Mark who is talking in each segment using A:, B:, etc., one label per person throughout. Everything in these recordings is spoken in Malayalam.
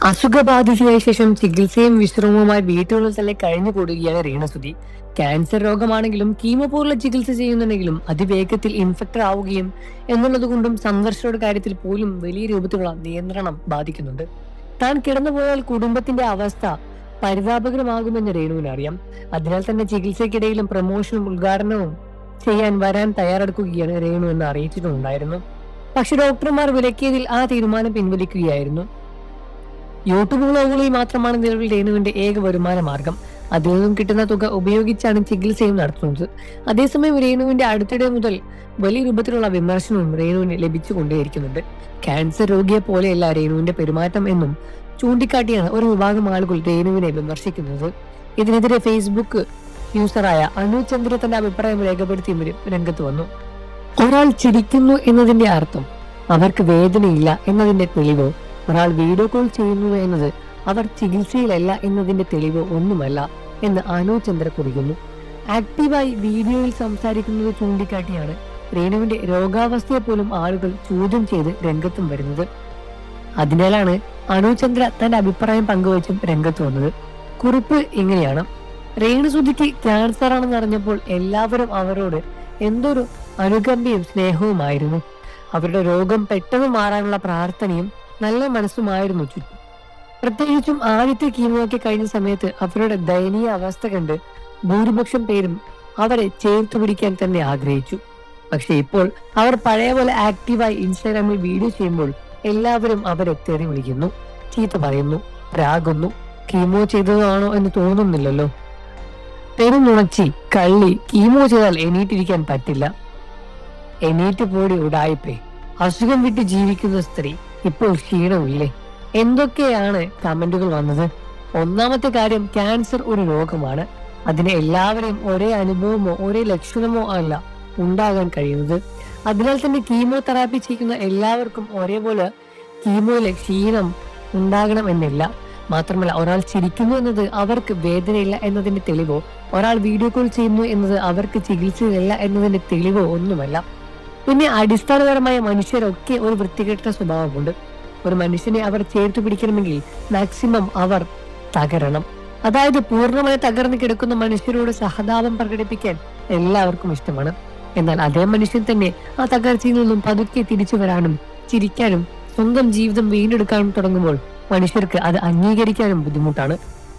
A: അസുഖബാധിതയായ ശേഷം ചികിത്സയും വിശ്രമവുമായി വീട്ടിലുള്ള തന്നെ കഴിഞ്ഞുകൂടുകയാണ് രേണുസുതി. ക്യാൻസർ രോഗമാണെങ്കിലും കീമോ പോലുള്ള ചികിത്സ ചെയ്യുന്നുണ്ടെങ്കിലും അതിവേഗത്തിൽ ഇൻഫെക്റ്റഡ് ആവുകയും എന്നുള്ളതുകൊണ്ടും സന്ദർശനയുടെ കാര്യത്തിൽ പോലും വലിയ രൂപത്തിലുള്ള നിയന്ത്രണം ബാധിക്കുന്നുണ്ട്. താൻ കിടന്നുപോയാൽ കുടുംബത്തിന്റെ അവസ്ഥ പരിതാപകരമാകുമെന്ന് രേണുവിന് അറിയാം. അതിനാൽ തന്നെ ചികിത്സയ്ക്കിടയിലും പ്രമോഷനും ഉദ്ഘാടനവും ചെയ്യാൻ വരാൻ തയ്യാറെടുക്കുകയാണ് രേണു എന്ന് അറിയിച്ചിട്ടുണ്ടായിരുന്നു. പക്ഷെ ഡോക്ടർമാർ വിലക്കിയതിൽ ആ തീരുമാനം പിൻവലിക്കുകയായിരുന്നു. യൂട്യൂബ് വ്ളോഗുകളിൽ മാത്രമാണ് നിലവിൽ രേണുവിന്റെ ഏക വരുമാന മാർഗം. അതിൽ നിന്നും കിട്ടുന്ന തുക ഉപയോഗിച്ചാണ് ചികിത്സയും നടത്തുന്നത്. അതേസമയം രേണുവിന്റെ അടുത്തിടെ മുതൽ വലിയ രൂപത്തിലുള്ള വിമർശനവും രേണുവിന് ലഭിച്ചുകൊണ്ടേയിരിക്കുന്നുണ്ട്. ക്യാൻസർ രോഗിയെ പോലെയല്ല രേണുവിന്റെ പെരുമാറ്റം എന്നും ചൂണ്ടിക്കാട്ടിയാണ് ഒരു വിഭാഗം ആളുകൾ രേണുവിനെ വിമർശിക്കുന്നത്. ഇതിനെതിരെ ഫേസ്ബുക്ക് യൂസറായ അനു ചന്ദ്ര തന്റെ അഭിപ്രായം രേഖപ്പെടുത്തി രംഗത്ത് വന്നു. ഒരാൾ ചിരിക്കുന്നു എന്നതിന്റെ അർത്ഥം അവർക്ക് വേദനയില്ല എന്നതിന്റെ തെളിവോ, ഒരാൾ വീഡിയോ കോൾ ചെയ്യുന്നു എന്നത് അവർ ചികിത്സയിലല്ല എന്നതിന്റെ തെളിവോ ഒന്നുമല്ല എന്ന് അനു ചന്ദ്ര കുറിക്കുന്നു. ആക്റ്റീവായി വീഡിയോയിൽ സംസാരിക്കുന്നത് ചൂണ്ടിക്കാട്ടിയാണ് രേണുവിന്റെ രോഗാവസ്ഥയെ പോലും ആളുകൾ ചോദ്യം ചെയ്ത് രംഗത്തും വരുന്നത്. അതിനാലാണ് അനു ചന്ദ്ര തന്റെ അഭിപ്രായം പങ്കുവച്ചും രംഗത്ത് വന്നത്. കുറിപ്പ് ഇങ്ങനെയാണ്: രേണുസുതിക്ക് ക്യാൻസർ ആണെന്ന് അറിഞ്ഞപ്പോൾ എല്ലാവരും അവരോട് എന്തൊരു അനുകമ്പയും സ്നേഹവുമായിരുന്നു. അവരുടെ രോഗം പെട്ടെന്ന് മാറാനുള്ള പ്രാർത്ഥനയും നല്ല മനസ്സുമായിരുന്നു ചുറ്റും. പ്രത്യേകിച്ചും ആദ്യത്തെ കീമോയ്ക്ക് കഴിഞ്ഞ സമയത്ത് അവരുടെ ദയനീയ അവസ്ഥ കണ്ട് ഭൂരിപക്ഷം പേരും അവരെ ചേർത്തു പിടിക്കാൻ തന്നെ ആഗ്രഹിച്ചു. പക്ഷെ ഇപ്പോൾ അവർ പഴയ പോലെ ആക്റ്റീവായി ഇൻസ്റ്റാഗ്രാമിൽ വീഡിയോ ചെയ്യുമ്പോൾ എല്ലാവരും അവരെ തെറി വിളിക്കുന്നു, ചീത്ത പറയുന്നു, രാഗുന്നു. കീമോ ചെയ്തതാണോ എന്ന് തോന്നുന്നില്ലല്ലോ. പെരുന്നുണച്ചി, കള്ളി, കീമോ ചെയ്താൽ എണീറ്റിരിക്കാൻ പറ്റില്ല, എണീറ്റ് പോടി ഉടായിപ്പേ, അസുഖം വിട്ട് ജീവിക്കുന്ന സ്ത്രീ, ഇപ്പോൾ ക്ഷീണമില്ലേ, എന്തൊക്കെയാണ് കമന്റുകൾ വന്നത്. ഒന്നാമത്തെ കാര്യം, ക്യാൻസർ ഒരു രോഗമാണ്. അതിന് എല്ലാവരെയും ഒരേ അനുഭവമോ ഒരേ ലക്ഷണമോ അല്ല ഉണ്ടാകാൻ കഴിയുന്നത്. അതിനാൽ തന്നെ കീമോ തെറാപ്പി ചെയ്യുന്ന എല്ലാവർക്കും ഒരേപോലെ കീമോയിലെ ക്ഷീണം ഉണ്ടാകണം എന്നില്ല. മാത്രമല്ല, ഒരാൾ ചിരിക്കുന്നു എന്നത് അവർക്ക് വേദനയില്ല എന്നതിന്റെ തെളിവോ, ഒരാൾ വീഡിയോ കോൾ ചെയ്യുന്നു എന്നത് അവർക്ക് ചികിത്സയില്ല എന്നതിന്റെ തെളിവോ ഒന്നുമല്ല. പിന്നെ അടിസ്ഥാനപരമായ മനുഷ്യരൊക്കെ ഒരു വൃത്തികെട്ട സ്വഭാവമുണ്ട്. ഒരു മനുഷ്യനെ അവർ ചേർത്ത് പിടിക്കണമെങ്കിൽ മാക്സിമം അവർ തകരണം. അതായത് പൂർണ്ണമായി തകർന്നു കിടക്കുന്ന മനുഷ്യരോട് സഹതാപം പ്രകടിപ്പിക്കാൻ എല്ലാവർക്കും ഇഷ്ടമാണ്. എന്നാൽ അതേ മനുഷ്യൻ തന്നെ ആ തകർച്ചയിൽ നിന്നും പതുക്കെ തിരിച്ചു വരാനും ചിരിക്കാനും സ്വന്തം ജീവിതം വീണ്ടെടുക്കാനും തുടങ്ങുമ്പോൾ മനുഷ്യർക്ക് അത് അംഗീകരിക്കാനും ബുദ്ധിമുട്ടാണ്.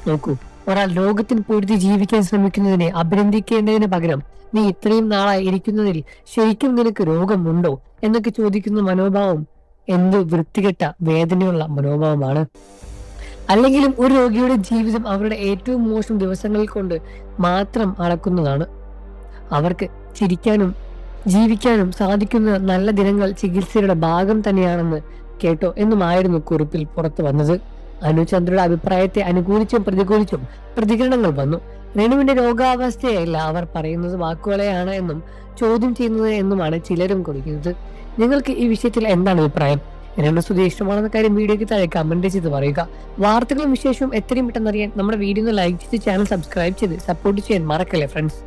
A: നോക്കൂ, ഒരാൾ ലോകത്തിന് പൊരുതി ജീവിക്കാൻ ശ്രമിക്കുന്നതിനെ അഭിനന്ദിക്കേണ്ടതിന് പകരം നീ ഇത്രയും നാളായി ഇരിക്കുന്നതിൽ ശരിക്കും നിനക്ക് രോഗമുണ്ടോ എന്നൊക്കെ ചോദിക്കുന്ന മനോഭാവം എന്ത് വൃത്തികെട്ട വേദനയുള്ള മനോഭാവമാണ്. അല്ലെങ്കിലും ഒരു രോഗിയുടെ ജീവിതം അവരുടെ ഏറ്റവും മോശം ദിവസങ്ങളിൽ കൊണ്ട് മാത്രം അളക്കുന്നതാണ്. അവർക്ക് ചിരിക്കാനും ജീവിക്കാനും സാധിക്കുന്ന നല്ല ദിനങ്ങൾ ചികിത്സയുടെ ഭാഗം തന്നെയാണെന്ന് കേട്ടോ എന്നുമായിരുന്നു കുറിപ്പിൽ പുറത്തു വന്നത്. അനുചന്ദ്രയുടെ അഭിപ്രായത്തെ അനുകൂലിച്ചും പ്രതികൂലിച്ചും പ്രതികരണങ്ങൾ വന്നു. രേണുവിന്റെ രോഗാവസ്ഥയല്ല അവർ പറയുന്നത് വാക്കുകളെയാണ് എന്നും ചോദ്യം ചെയ്യുന്നത് എന്നുമാണ് ചിലരും കുറിക്കുന്നത്. നിങ്ങൾക്ക് ഈ വിഷയത്തിൽ എന്താണ് അഭിപ്രായം? രേണുസുതി ഇഷ്ടമാണെന്ന കാര്യം വീഡിയോയ്ക്ക് താഴെ കമന്റ് ചെയ്ത് പറയുക. വാർത്തകളും വിശേഷവും എത്രയും പെട്ടെന്ന് അറിയാൻ നമ്മുടെ വീഡിയോ ലൈക്ക് ചെയ്ത് ചാനൽ സബ്സ്ക്രൈബ് ചെയ്ത് സപ്പോർട്ട് ചെയ്യാൻ മറക്കല്ലേ ഫ്രണ്ട്സ്.